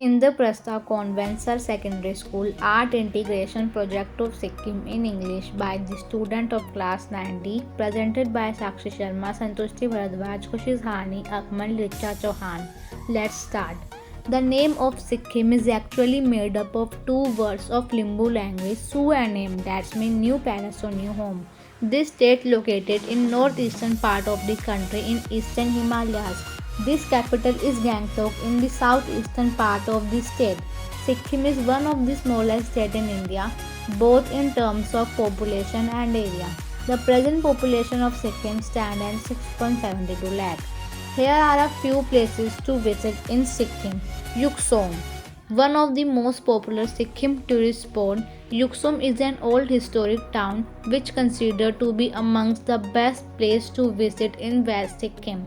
Indraprastha Conventional Secondary School Art Integration Project of Sikkim in English by the student of class 90, presented by Sakshi Sharma, Santushti Bharadwaj, Khushi Dhani, Akmal, Richa Chauhan. Let's start. The name of Sikkim is actually made up of two words of Limbu language, Su and Name, that means new palace or new home. This state located in northeastern part of the country in eastern Himalayas. This capital is Gangtok in the southeastern part of the state. Sikkim is one of the smallest states in India, both in terms of population and area. The present population of Sikkim stands at 6.72 lakh. Here are a few places to visit in Sikkim. Yuksong, one of the most popular Sikkim tourist spots. Yuksum is an old historic town which considered to be amongst the best places to visit in West Sikkim.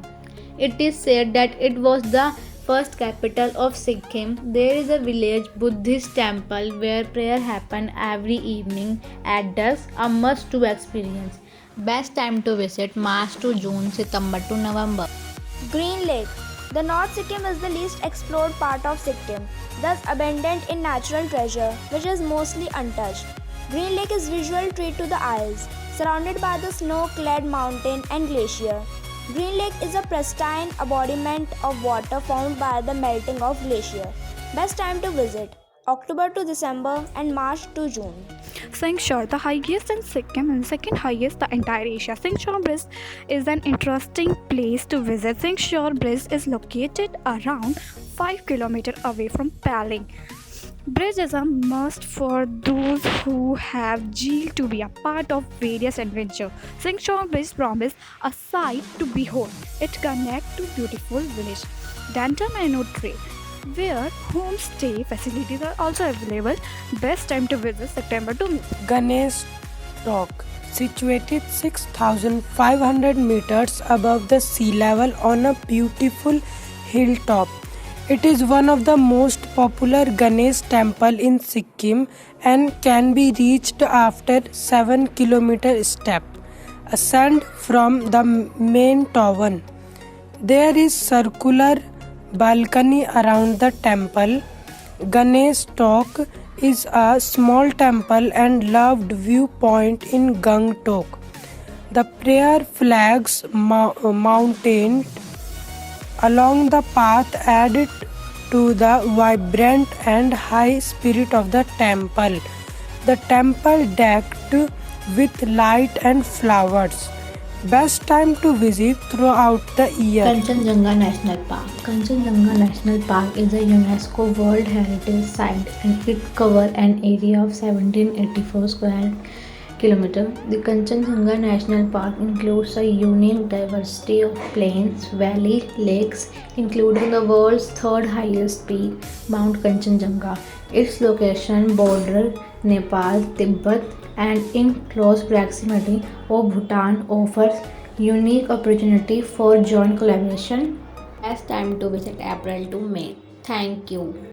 It is said that it was the first capital of Sikkim. There is a village Buddhist temple where prayer happen every evening at dusk, a must to experience. Best time to visit March to June, September to November. Green Lake. The North Sikkim is the least explored part of Sikkim, thus abundant in natural treasure, which is mostly untouched. Green Lake is visual treat to the eyes, surrounded by the snow-clad mountain and glacier. Green Lake is a pristine embodiment of water formed by the melting of glacier. Best time to visit October to December and March to June. Singshore, the highest in Sikkim and second highest the entire Asia. Singshore Bridge is an interesting place to visit. Singshore Bridge is located around 5 kilometers away from Paling. Bridge is a must for those who have zeal to be a part of various adventure. Singshore Bridge promises a sight to behold. It connects to beautiful village Dantam and Utre, where homestay facilities are also available. Best time to visit September to May. Ganesh Rock, situated 6,500 meters above the sea level on a beautiful hilltop. It is one of the most popular Ganesh temple in Sikkim and can be reached after 7 kilometer step ascent from the main town. There is circular balcony around the temple. Ganesh Talk is a small temple and loved viewpoint in Gangtok. The prayer flags mounted along the path added to the vibrant and high spirit of the temple. The temple decked with light and flowers. Best time to visit throughout the year. Kanchenjunga National Park. Kanchenjunga National Park is a UNESCO World Heritage Site and it covers an area of 1784 square kilometers. The Kanchenjunga National Park includes a unique diversity of plains, valleys, lakes, including the world's third highest peak, Mount Kanchenjunga. Its location borders Nepal, Tibet, and in close proximity of Bhutan offers unique opportunity for joint collaboration. Best time to visit April to May. Thank you.